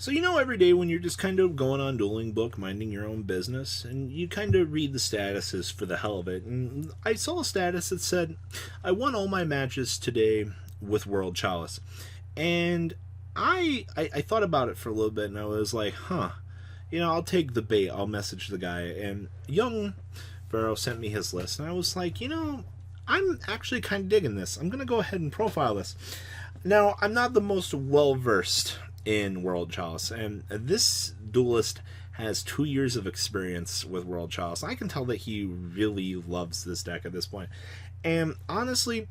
So, every day when you're just kind of going on Dueling Book, minding your own business, and you kind of read the statuses for the hell of it, and I saw a status that said, I won all my matches today with World Chalice. And I thought about it for a little bit, and I was like, I'll take the bait. I'll message the guy. And young Pharaoh sent me his list, and I was like, I'm actually kind of digging this. I'm going to go ahead and profile this. Now, I'm not the most well-versed in World Chalice, and this duelist has 2 years of experience with World Chalice. I can tell that he really loves this deck at this point. And honestly,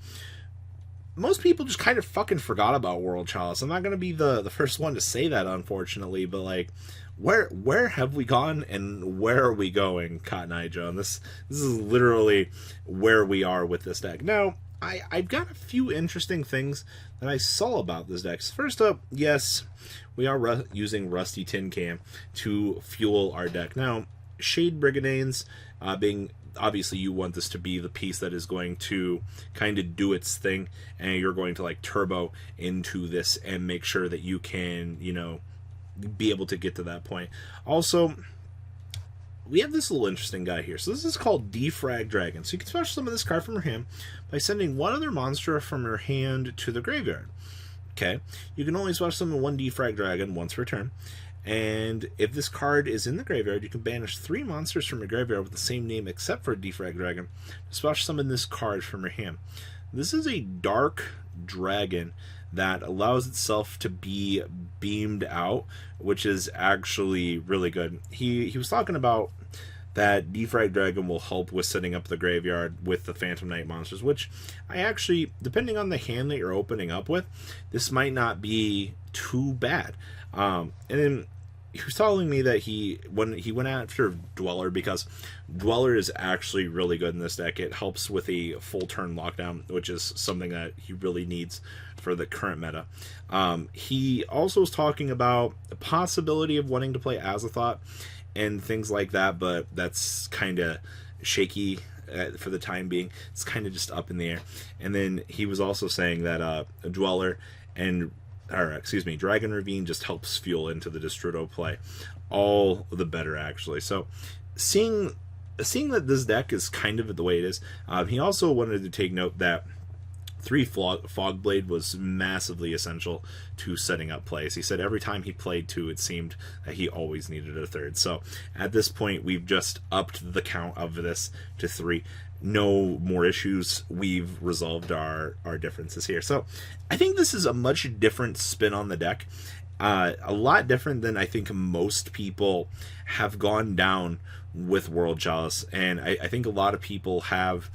most people just kind of fucking forgot about World Chalice. I'm not going to be the first one to say that, unfortunately, but like, where have we gone and where are we going, Cotton Eye Joe? This is literally where we are with this deck. Now, I've got a few interesting things that I saw about this deck. First up, yes, we are using Rusty Tin Can to fuel our deck. Now, Shade Brigadines, being obviously you want this to be the piece that is going to kind of do its thing, and you're going to like turbo into this and make sure that you can, be able to get to that point. Also, we have this little interesting guy here. So this is called Defrag Dragon. So you can special summon this card from your hand by sending one other monster from your hand to the graveyard. Okay, you can only special summon one Defrag Dragon once per turn. And if this card is in the graveyard, you can banish 3 monsters from your graveyard with the same name except for Defrag Dragon to special summon this card from your hand. This is a dark dragon that allows itself to be beamed out, which is actually really good. He was talking about that Defrag Dragon will help with setting up the graveyard with the Phantom Knight monsters, which I actually, depending on the hand that you're opening up with, this might not be too bad. And then he was telling me that he went after Dweller because Dweller is actually really good in this deck. It helps with a full turn lockdown, which is something that he really needs for the current meta. He also was talking about the possibility of wanting to play Azathoth and things like that, but that's kind of shaky for the time being. It's kind of just up in the air. And then he was also saying that Dweller and Dragon Ravine just helps fuel into the Destrudo play. All the better, actually. So, seeing that this deck is kind of the way it is, he also wanted to take note that 3 Fogblade was massively essential to setting up plays. He said every time he played 2, it seemed that he always needed a 3rd. So, at this point, we've just upped the count of this to 3. No more issues. We've resolved our differences here. So I think this is a much different spin on the deck. A lot different than I think most people have gone down with World Chalice. And I think a lot of people have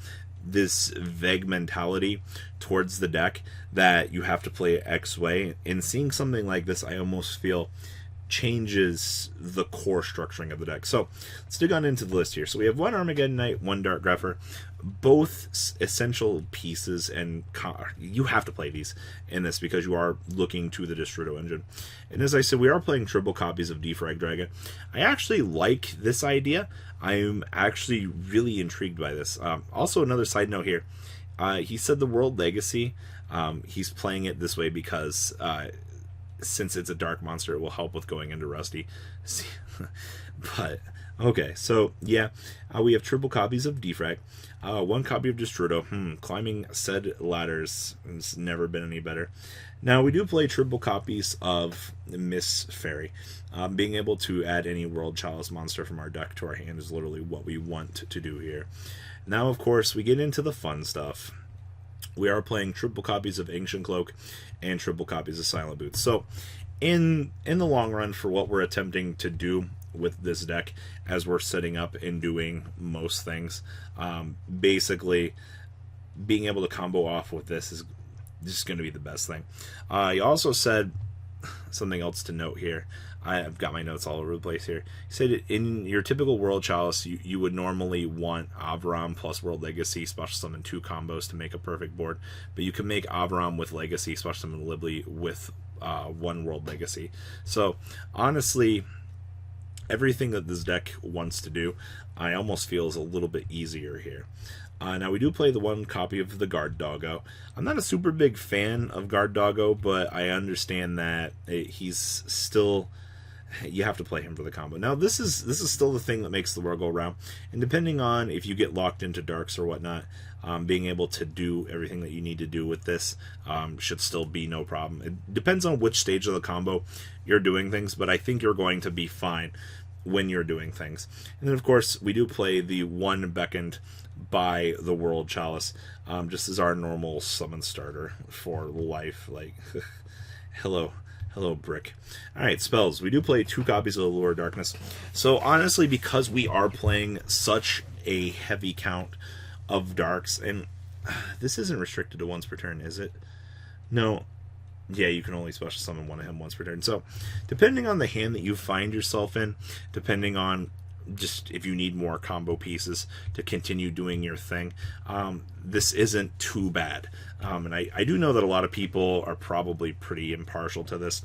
this vague mentality towards the deck that you have to play X way. And seeing something like this, I almost feel changes the core structuring of the deck. So let's dig on into the list here. So we have 1 Armageddon Knight, 1 Dark Grepher, both essential pieces, and you have to play these in this because you are looking to the Destrudo engine. And as I said, we are playing triple copies of Defrag Dragon. I actually like this idea. I'm actually really intrigued by this. Also, another side note here. He said the World Legacy, he's playing it this way because since it's a dark monster, it will help with going into Rusty. But, okay, so, yeah, we have triple copies of Defrag, 1 copy of Destrudo. Climbing said ladders has never been any better. Now, we do play triple copies of Miss Fairy. Being able to add any World Chalice monster from our deck to our hand is literally what we want to do here. Now, of course, we get into the fun stuff. We are playing triple copies of Ancient Cloak and triple copies of Silent Boots. So, in the long run, for what we're attempting to do with this deck, as we're setting up and doing most things, basically, being able to combo off with this is just going to be the best thing. He also said something else to note here. I've got my notes all over the place here. He said in your typical World Chalice, you would normally want Avram plus World Legacy, special summon 2 combos to make a perfect board. But you can make Avram with Legacy, special summon Libly with 1 World Legacy. So, honestly, everything that this deck wants to do, I almost feel is a little bit easier here. Now, we do play the 1 copy of the Guard Doggo. I'm not a super big fan of Guard Doggo, but I understand that he's still you have to play him for the combo. Now, this is still the thing that makes the world go round, and depending on if you get locked into darks or whatnot, being able to do everything that you need to do with this should still be no problem. It depends on which stage of the combo you're doing things, but I think you're going to be fine when you're doing things. And then, of course, we do play the one beckoned by the World Chalice, just as our normal summon starter for life. Like, hello, Brick. Alright, spells. We do play 2 copies of the Lure of Darkness. So, honestly, because we are playing such a heavy count of darks, and this isn't restricted to once per turn, is it? No. Yeah, you can only special summon one of him once per turn. So, depending on the hand that you find yourself in, depending on just if you need more combo pieces to continue doing your thing, this isn't too bad. And I do know that a lot of people are probably pretty impartial to this,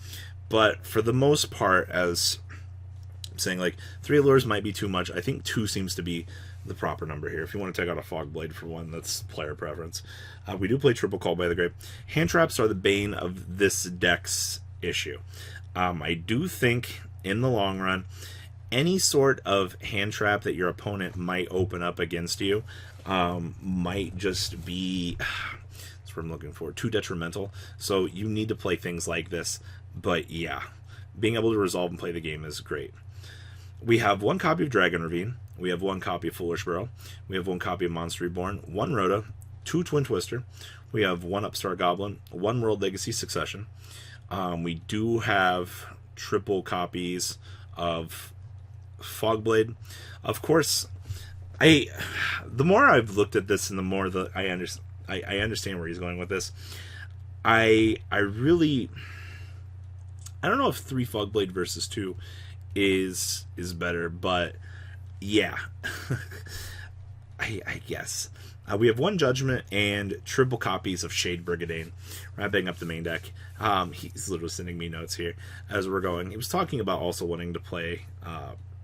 but for the most part, as I'm saying, like, 3 allures might be too much. I think 2 seems to be the proper number here. If you want to take out a Fog Blade for one, that's player preference. We do play Triple Call by the Grave. Hand traps are the bane of this deck's issue. I do think, in the long run, any sort of hand trap that your opponent might open up against you might just be, that's what I'm looking for, too detrimental. So you need to play things like this. But yeah, being able to resolve and play the game is great. We have 1 copy of Dragon Ravine. We have 1 copy of Foolish Burrow. We have 1 copy of Monster Reborn, 1 Rhoda, 2 Twin Twister. We have 1 Upstart Goblin, 1 World Legacy Succession. We do have triple copies of Fogblade. Of course, the more I've looked at this and the more that I understand where he's going with this, I don't know if 3 Fogblade versus 2 is better, but yeah. I guess. We have 1 Judgment and triple copies of Shade Brigadane, wrapping up the main deck. He's literally sending me notes here as we're going. He was talking about also wanting to play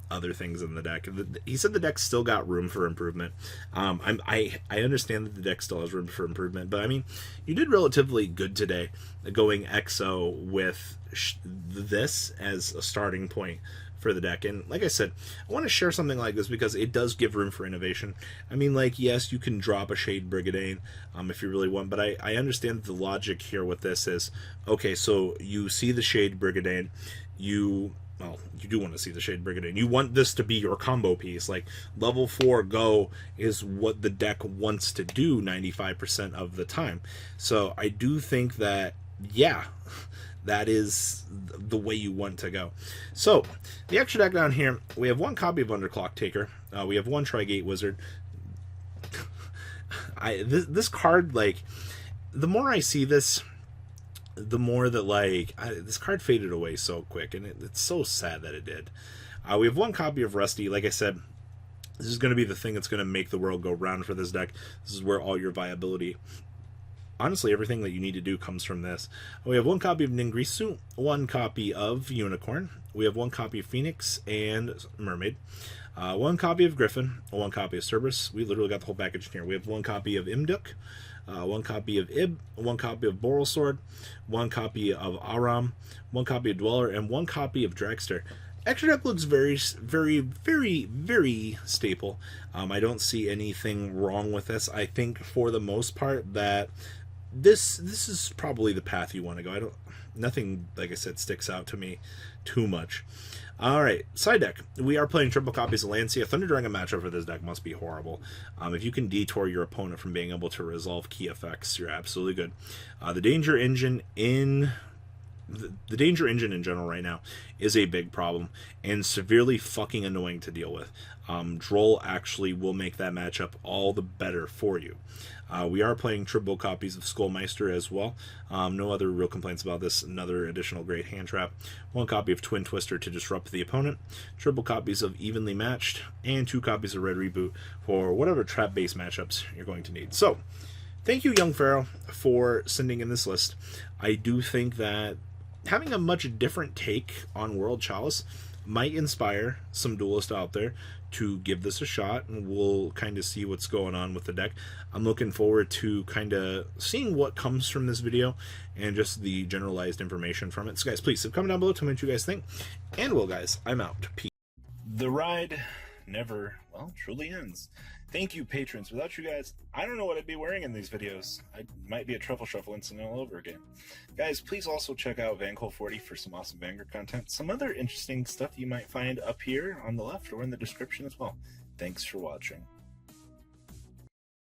other things in the deck. He said the deck still got room for improvement. I understand that the deck still has room for improvement, but I mean, you did relatively good today going EXO with this as a starting point for the deck. And like I said, I want to share something like this because it does give room for innovation. I mean, like, yes, you can drop a Shade Brigadane if you really want, but I understand the logic here with this is, okay, so you see the Shade Brigadane, you do want to see the Shade Brigadane. You want this to be your combo piece. Like, level 4 go is what the deck wants to do 95% of the time. So I do think that, yeah, that is the way you want to go. So, the extra deck down here, we have 1 copy of Underclock Taker. We have 1 Trigate Wizard. This card, like, the more I see this, the more that, like, this card faded away so quick, and it's so sad that it did. We have 1 copy of Rusty. Like I said, this is going to be the thing that's going to make the world go round for this deck. This is where all your viability, honestly, everything that you need to do comes from this. We have 1 copy of Ningrisu, 1 copy of Unicorn. We have 1 copy of Phoenix and Mermaid. 1 copy of Griffin, 1 copy of Cerberus. We literally got the whole package in here. We have 1 copy of Imduk, 1 copy of Ib, 1 copy of Boral Sword, 1 copy of Aram, 1 copy of Dweller, and 1 copy of Dragster. Extra deck looks very, very, very, very staple. I don't see anything wrong with this. I think for the most part that this is probably the path you want to go. Nothing, like I said, sticks out to me too much. Alright, side deck. We are playing triple copies of Lancia. Thunder Dragon matchup for this deck must be horrible. If you can detour your opponent from being able to resolve key effects, you're absolutely good. The Danger Engine in general right now is a big problem and severely fucking annoying to deal with. Droll actually will make that matchup all the better for you. We are playing triple copies of Skullmeister as well. No other real complaints about this. Another additional great hand trap. 1 copy of Twin Twister to disrupt the opponent. Triple copies of Evenly Matched. And 2 copies of Red Reboot for whatever trap-based matchups you're going to need. So, thank you, Young Pharaoh, for sending in this list. I do think that having a much different take on World Chalice might inspire some duelists out there to give this a shot, and we'll kind of see what's going on with the deck. I'm looking forward to kind of seeing what comes from this video and just the generalized information from it. So guys, please comment down below, tell me what you guys think. And well guys, I'm out. Peace. The ride never, well, truly ends. Thank you, patrons. Without you guys, I don't know what I'd be wearing in these videos. I might be a truffle shuffle incident all over again. Guys, please also check out VanCole40 for some awesome Vanguard content. Some other interesting stuff you might find up here on the left or in the description as well. Thanks for watching.